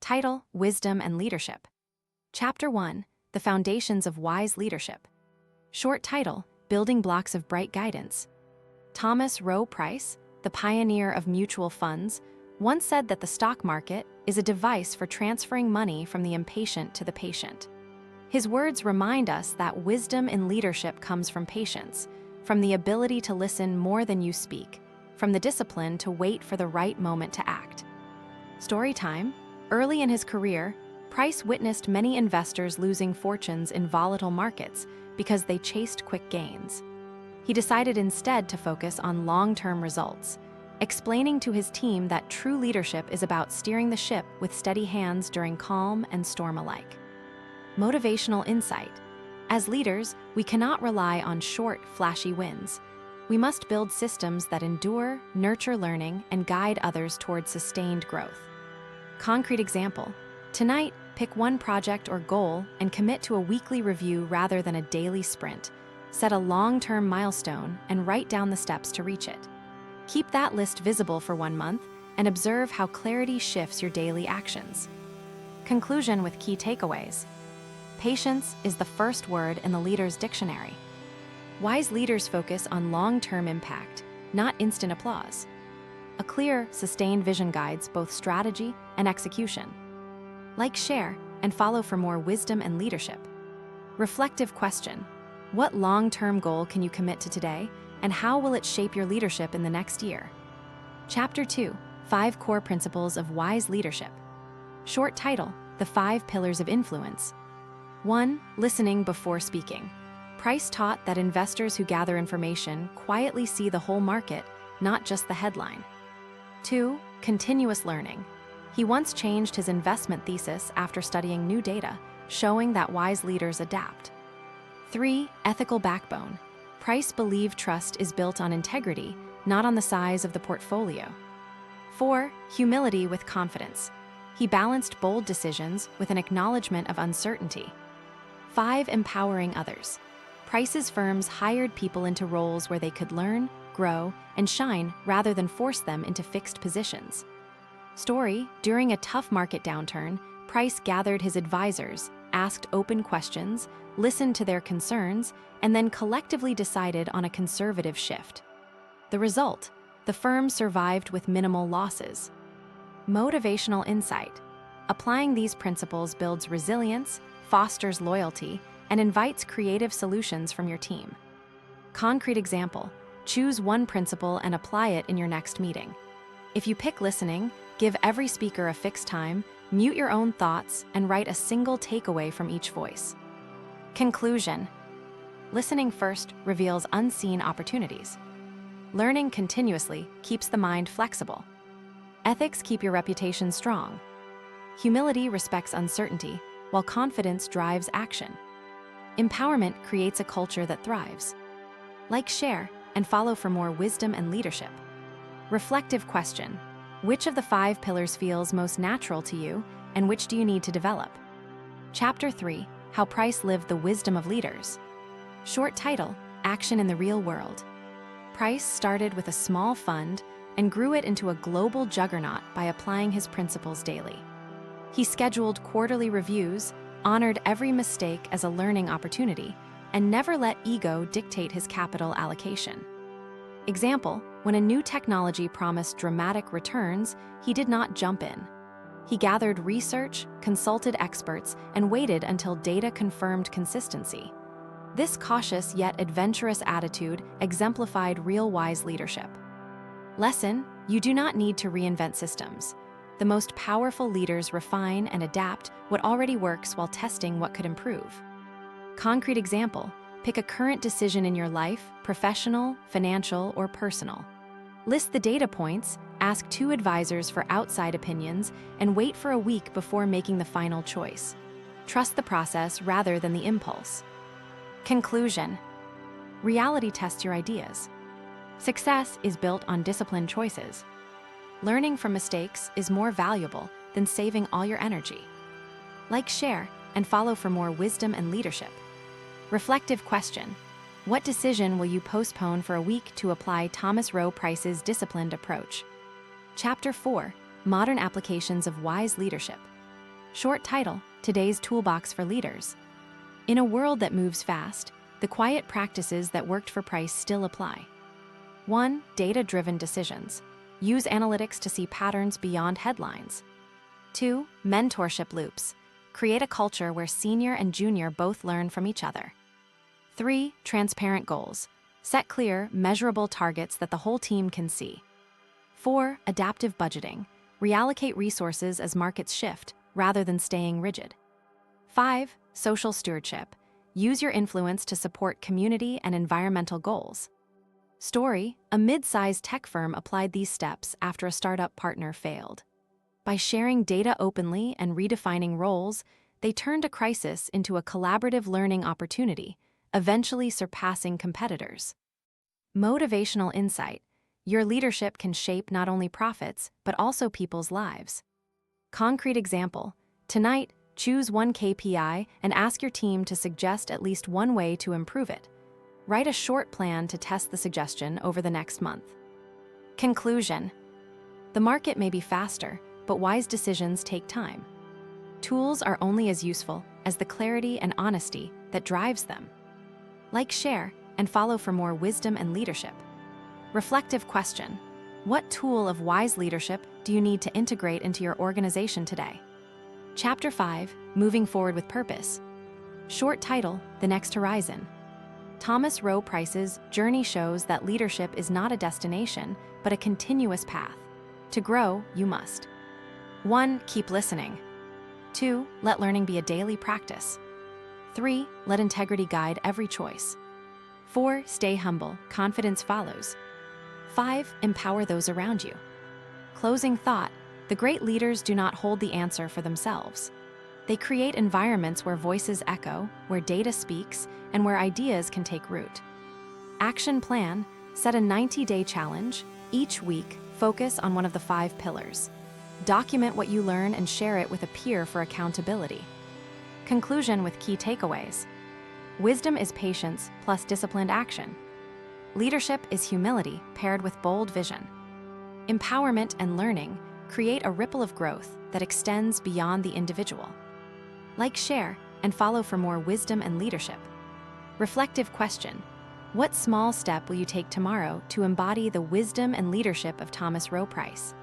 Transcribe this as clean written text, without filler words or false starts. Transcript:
Title: Wisdom and Leadership. Chapter 1: The Foundations of Wise Leadership. Short title: Building Blocks of Bright Guidance. Thomas Rowe Price, the pioneer of mutual funds, once said that the stock market is a device for transferring money from the impatient to the patient. His words remind us that wisdom in leadership comes from patience, from the ability to listen more than you speak, from the discipline to wait for the right moment to act. Story time. Early in his career, Price witnessed many investors losing fortunes in volatile markets because they chased quick gains. He decided instead to focus on long-term results, explaining to his team that true leadership is about steering the ship with steady hands during calm and storm alike. Motivational insight. As leaders, we cannot rely on short, flashy wins. We must build systems that endure, nurture learning, and guide others toward sustained growth. Concrete example. Tonight, pick one project or goal and commit to a weekly review rather than a daily sprint. Set a long-term milestone and write down the steps to reach it. Keep that list visible for 1 month and observe how clarity shifts your daily actions. Conclusion with key takeaways. Patience is the first word in the leader's dictionary. Wise leaders focus on long-term impact, not instant applause. A clear, sustained vision guides both strategy and execution. Like, share, and follow for more wisdom and leadership. Reflective question. What long-term goal can you commit to today, and how will it shape your leadership in the next year? Chapter 2: 5 Core Principles of Wise Leadership. Short title: The 5 Pillars of Influence. 1. Listening before speaking. Price taught that investors who gather information quietly see the whole market, not just the headline. 2. Continuous learning. He once changed his investment thesis after studying new data, showing that wise leaders adapt. 3. Ethical backbone. Price believed trust is built on integrity, not on the size of the portfolio. 4. Humility with confidence. He balanced bold decisions with an acknowledgement of uncertainty. 5. Empowering others. Price's firms hired people into roles where they could learn, grow, and shine rather than force them into fixed positions. Story: During a tough market downturn, Price gathered his advisors, asked open questions, listened to their concerns, and then collectively decided on a conservative shift. The result: the firm survived with minimal losses. Motivational insight. Applying these principles builds resilience, fosters loyalty, and invites creative solutions from your team. Concrete example. Choose one principle and apply it in your next meeting. If you pick listening, give every speaker a fixed time, mute your own thoughts, and write a single takeaway from each voice. Conclusion. Listening first reveals unseen opportunities. Learning continuously keeps the mind flexible. Ethics keep your reputation strong. Humility respects uncertainty, while confidence drives action. Empowerment creates a culture that thrives. Like, share, and follow for more wisdom and leadership. Reflective question. Which of the 5 pillars feels most natural to you, and which do you need to develop? Chapter 3: How Price Lived the Wisdom of Leaders. Short title: Action in the Real World. Price started with a small fund and grew it into a global juggernaut by applying his principles daily. He scheduled quarterly reviews, honored every mistake as a learning opportunity, and never let ego dictate his capital allocation. Example: when a new technology promised dramatic returns, he did not jump in. He gathered research, consulted experts, and waited until data confirmed consistency. This cautious yet adventurous attitude exemplified real wise leadership. Lesson: you do not need to reinvent systems. The most powerful leaders refine and adapt what already works while testing what could improve. Concrete example: pick a current decision in your life, professional, financial, or personal. List the data points, ask 2 advisors for outside opinions, and wait for a week before making the final choice. Trust the process rather than the impulse. Conclusion. Reality tests your ideas. Success is built on disciplined choices. Learning from mistakes is more valuable than saving all your energy. Like, share, and follow for more wisdom and leadership. Reflective question. What decision will you postpone for a week to apply Thomas Rowe Price's disciplined approach? Chapter 4: Modern Applications of Wise Leadership. Short title: Today's Toolbox for Leaders. In a world that moves fast, the quiet practices that worked for Price still apply. 1. Data-driven decisions. Use analytics to see patterns beyond headlines. 2. Mentorship loops. Create a culture where senior and junior both learn from each other. 3. Transparent goals. Set clear, measurable targets that the whole team can see. 4. Adaptive budgeting. Reallocate resources as markets shift, rather than staying rigid. 5. Social stewardship. Use your influence to support community and environmental goals. Story: a mid-sized tech firm applied these steps after a startup partner failed. By sharing data openly and redefining roles, they turned a crisis into a collaborative learning opportunity, eventually surpassing competitors. Motivational insight: your leadership can shape not only profits, but also people's lives. Concrete example: tonight, choose one KPI and ask your team to suggest at least one way to improve it. Write a short plan to test the suggestion over the next month. Conclusion: the market may be faster, but wise decisions take time. Tools are only as useful as the clarity and honesty that drives them. Like, share, and follow for more wisdom and leadership. Reflective question: what tool of wise leadership do you need to integrate into your organization today? Chapter 5, Moving Forward with Purpose. Short title: The Next Horizon. Thomas Rowe Price's journey shows that leadership is not a destination, but a continuous path. To grow, you must. 1. Keep listening. 2. Let learning be a daily practice. 3. Let integrity guide every choice. 4. Stay humble, confidence follows. 5. Empower those around you. Closing thought: the great leaders do not hold the answer for themselves. They create environments where voices echo, where data speaks, and where ideas can take root. Action plan: set a 90-day challenge. Each week, focus on one of the 5 pillars. Document what you learn and share it with a peer for accountability. Conclusion with key takeaways. Wisdom is patience plus disciplined action. Leadership is humility paired with bold vision. Empowerment and learning create a ripple of growth that extends beyond the individual. Like, share, and follow for more wisdom and leadership. Reflective question: what small step will you take tomorrow to embody the wisdom and leadership of Thomas Rowe Price?